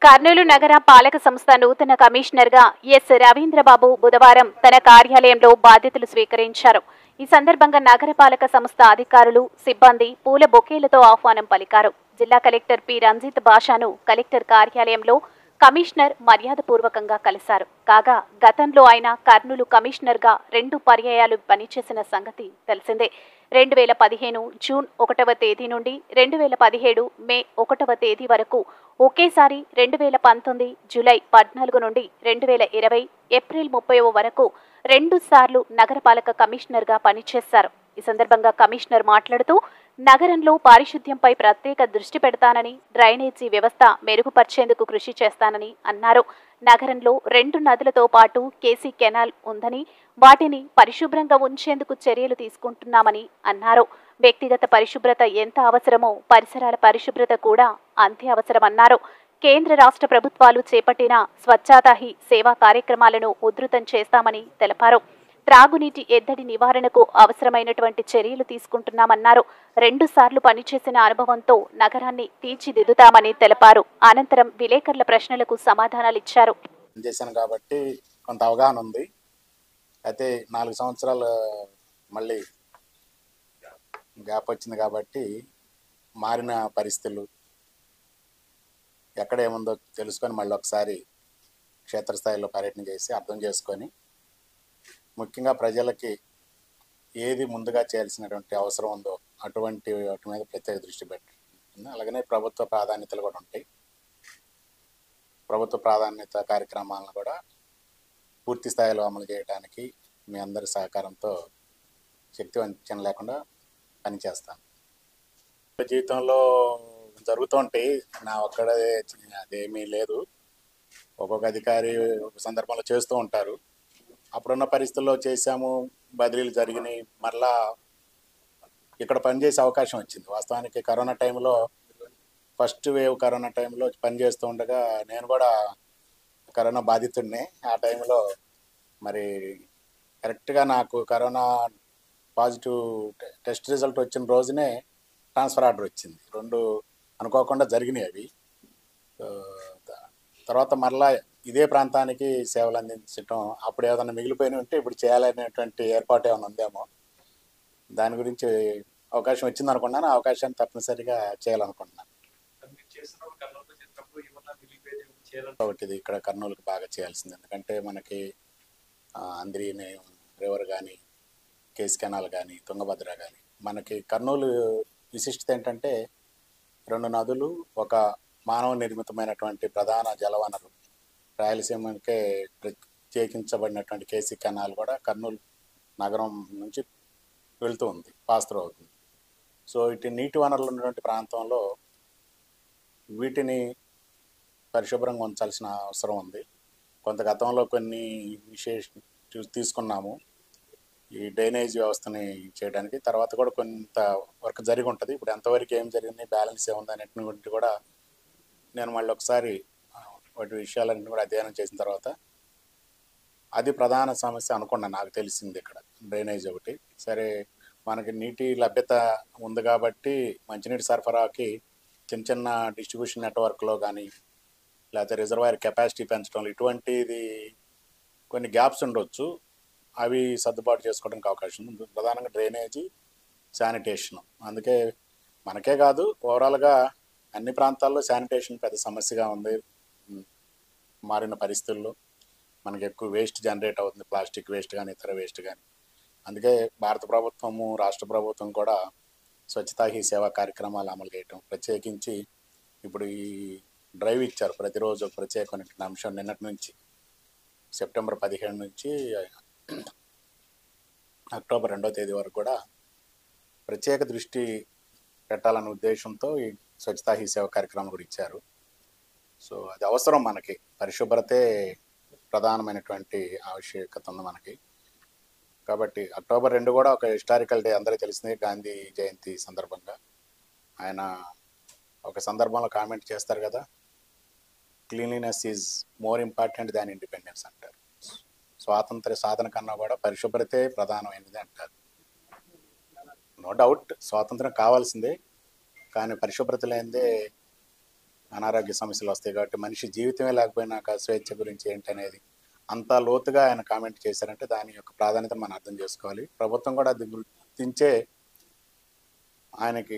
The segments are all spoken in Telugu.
కర్నూలు నగర పాలక సంస్థ నూతన కమిషనర్గా ఎస్ రవీంద్రబాబు బుధవారం తన కార్యాలయంలో బాధ్యతలు స్వీకరించారు. ఈ సందర్భంగా నగరపాలక సంస్థ అధికారులు, సిబ్బంది పూల బొకేలతో ఆహ్వానం పలికారు. జిల్లా కలెక్టర్ పి రంజిత్ బాషాను కలెక్టర్ కార్యాలయంలో కమిషనర్ మర్యాదపూర్వకంగా కలిశారు. కాగా గతంలో ఆయన కర్నూలు కమిషనర్గా 2 పర్యాయాలు పనిచేసిన సంగతి తెలిసిందే. 2015 జూన్ 1వ తేదీ నుండి 2017 మే 1వ తేదీ వరకు, ఒకేసారి 2019 జూలై 14 నుండి 2020 ఏప్రిల్ 30 వరకు 2 సార్లు నగరపాలక కమిషనర్గా పనిచేశారు. ఈ సందర్భంగా కమిషనర్ మాట్లాడుతూ, నగరంలో పారిశుద్ధ్యంపై ప్రత్యేక దృష్టి పెడతానని, డ్రైనేజీ వ్యవస్థ మెరుగుపర్చేందుకు కృషి చేస్తానని అన్నారు. నగరంలో 2 నదులతో పాటు కేసీ కెనాల్ ఉందని, వాటిని పరిశుభ్రంగా ఉంచేందుకు చర్యలు తీసుకుంటున్నామని అన్నారు. వ్యక్తిగత పరిశుభ్రత ఎంత అవసరమో పరిసరాల పరిశుభ్రత కూడా అంతే అవసరమన్నారు. కేంద్ర రాష్ట్ర ప్రభుత్వాలు చేపట్టిన స్వచ్ఛతా హీ సేవా కార్యక్రమాలను ఉధృతం చేస్తామని తెలిపారు. త్రాగునీటి ఎద్దడి నివారణకు అవసరమైనటువంటి చర్యలు తీసుకుంటున్నామన్నారు. 2 సార్లు పనిచేసిన అనుభవంతో నగరాన్ని తీర్చిదిద్దుతామని తెలిపారు. అనంతరం విలేకరుల ప్రశ్నలకు సమాధానాలిచ్చారు. చేశాను కాబట్టి కొంత అవగాహన ఉంది. అయితే 4 సంవత్సరాలు మళ్ళీ గ్యాప్ వచ్చింది కాబట్టి మారిన పరిస్థితులు ఎక్కడ ఏముందో తెలుసుకొని మళ్ళీ ఒకసారి క్షేత్రస్థాయిలో పర్యటన చేసి అర్థం చేసుకొని, ముఖ్యంగా ప్రజలకి ఏది ముందుగా చేయాల్సినటువంటి అవసరం ఉందో అటువంటి వాటి మీద ప్రత్యేక దృష్టి పెట్టండి. అలాగనే ప్రభుత్వ ప్రాధాన్యతలు కూడా ఉంటాయి. ప్రభుత్వ ప్రాధాన్యత కార్యక్రమాలను కూడా పూర్తి స్థాయిలో అమలు చేయడానికి మీ అందరి సహకారంతో శక్తి వంచన లేకుండా పనిచేస్తాను. జీవితంలో జరుగుతూ ఉంటాయి, నా ఒక్కడే అదేమీ లేదు. ఒక్కొక్క అధికారి ఒక సందర్భంలో చేస్తూ ఉంటారు. అప్పుడున్న పరిస్థితుల్లో చేశాము, బదిలీలు జరిగినాయి, మరలా ఇక్కడ పనిచేసే అవకాశం వచ్చింది. వాస్తవానికి కరోనా టైంలో, ఫస్ట్ వేవ్ కరోనా టైంలో పనిచేస్తూ ఉండగా నేను కూడా కరోనా బాధితుడినే. ఆ టైంలో మరి కరెక్ట్గా నాకు కరోనా పాజిటివ్ టెస్ట్ రిజల్ట్ వచ్చిన రోజునే ట్రాన్స్ఫర్ ఆర్డర్ వచ్చింది. 2 అనుకోకుండా జరిగినాయి అవి. తర్వాత మరలా ఇదే ప్రాంతానికి సేవలు అందించడం, అప్పుడు ఏదైనా మిగిలిపోయిన ఉంటే ఇప్పుడు చేయాలనేటువంటి ఏర్పాటు ఏమైనా ఉందేమో, దాని గురించి అవకాశం వచ్చింది అనుకున్నాను. ఆ అవకాశాన్ని తప్పనిసరిగా చేయాలనుకుంటున్నాను. ఒకటి ఇక్కడ కర్నూలుకి బాగా చేయాల్సింది, ఎందుకంటే మనకి అంద్రీని రివర్ కానీ, కేసీ కెనాల్ కానీ, తుంగభద్ర కానీ, మనకి కర్నూలు విశిష్టత ఏంటంటే 2 నదులు, ఒక మానవ నిర్మితమైనటువంటి ప్రధాన జలవనరు. రాయలసీమకే ప్రత్యేకించబడినటువంటి కేసీ కెనాల్ కూడా కర్నూలు నగరం నుంచి వెళ్తూ ఉంది, పాస్ త్రూ అవుతుంది. సో ఇటు నీటి వనరులు ఉన్నటువంటి ప్రాంతంలో వీటిని పరిశుభ్రంగా ఉంచాల్సిన అవసరం ఉంది. కొంత గతంలో కొన్ని తీసుకున్నాము ఈ డ్రైనేజ్ వ్యవస్థని చేయడానికి. తర్వాత కూడా కొంత వర్క్ జరిగి ఉంటుంది. ఇప్పుడు ఎంతవరకు ఏం జరిగింది, బ్యాలెన్స్ ఏముంది అనేటువంటి కూడా నేను మళ్ళీ ఒకసారి వాటి విషయాలన్నీ కూడా అధ్యయనం చేసిన తర్వాత, అది ప్రధాన సమస్య అనుకున్నాను. నాకు తెలిసింది ఇక్కడ డ్రైనేజ్ ఒకటి. సరే, మనకి నీటి లభ్యత ఉంది కాబట్టి మంచినీటి సరఫరాకి చిన్న చిన్న డిస్ట్రిబ్యూషన్ నెట్వర్క్లో కానీ, లేకపోతే రిజర్వాయర్ కెపాసిటీ పెంచడంలో ఇటువంటిది కొన్ని గ్యాప్స్ ఉండొచ్చు. అవి సర్దుబాటు చేసుకోవడానికి అవకాశం ఉంది. ప్రధానంగా డ్రైనేజీ, శానిటేషన్. అందుకే మనకే కాదు, ఓవరాల్గా అన్ని ప్రాంతాల్లో శానిటేషన్ పెద్ద సమస్యగా ఉంది. మారిన పరిస్థితుల్లో మనకి ఎక్కువ వేస్ట్ జనరేట్ అవుతుంది, ప్లాస్టిక్ వేస్ట్ కానీ, ఇతర వేస్ట్ కానీ. అందుకే భారత ప్రభుత్వము, రాష్ట్ర ప్రభుత్వం కూడా స్వచ్ఛతా హీ సేవా కార్యక్రమాలు అమలు చేయటం, ప్రత్యేకించి ఇప్పుడు ఈ డ్రైవ్ ఇచ్చారు. ప్రతిరోజు ప్రత్యేకమైన అంశం. నిన్నటి నుంచి సెప్టెంబర్ 15 నుంచి అక్టోబర్ 2వ తేదీ వరకు కూడా ప్రత్యేక దృష్టి పెట్టాలనే ఉద్దేశంతో ఈ స్వచ్ఛతా హీ సేవ కార్యక్రమం కూడా ఇచ్చారు. సో అది అవసరం మనకి. పరిశుభ్రతే ప్రధానమైనటువంటి ఆవశ్యకత ఉంది మనకి. కాబట్టి అక్టోబర్ 2 కూడా ఒక హిస్టారికల్ డే, అందరికీ తెలిసిందే. గాంధీ జయంతి సందర్భంగా ఆయన ఒక సందర్భంలో కామెంట్ చేస్తారు కదా, cleanliness is more important than independence అంటారు. స్వాతంత్ర సాధన కన్నా కూడా పరిశుభ్రతే ప్రధానమైనది అంటారు. నో డౌట్ స్వాతంత్రం కావాల్సిందే, కానీ పరిశుభ్రత లేనిదే అనారోగ్య సమస్యలు వస్తాయి కాబట్టి మనిషి జీవితమే లేకపోయినాక స్వేచ్ఛ గురించి ఏంటనేది అంత లోతుగా ఆయన కామెంట్ చేశారంటే దాని యొక్క ప్రాధాన్యత మనం అర్థం చేసుకోవాలి. ప్రభుత్వం కూడా అది గుర్తించే ఆయనకి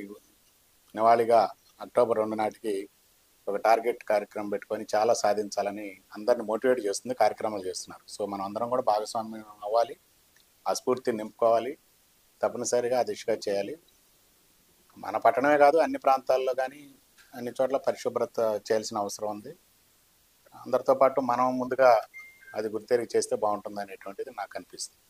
నివాళిగా అక్టోబర్ 2 నాటికి ఒక టార్గెట్ కార్యక్రమం పెట్టుకొని చాలా సాధించాలని అందరిని మోటివేట్ చేస్తుంది, కార్యక్రమాలు చేస్తున్నారు. సో మనం అందరం కూడా భాగస్వామ్యం అవ్వాలి, ఆ స్ఫూర్తిని నింపుకోవాలి, తప్పనిసరిగా ఆ దిశగా చేయాలి. మన పట్టణమే కాదు అన్ని ప్రాంతాల్లో కానీ అన్ని చోట్ల పరిశుభ్రత చేయాల్సిన అవసరం ఉంది. అందరితో పాటు మనం ముందుగా అది గుర్తెరిగి చేస్తే బాగుంటుంది అనేటువంటిది నాకు అనిపిస్తుంది.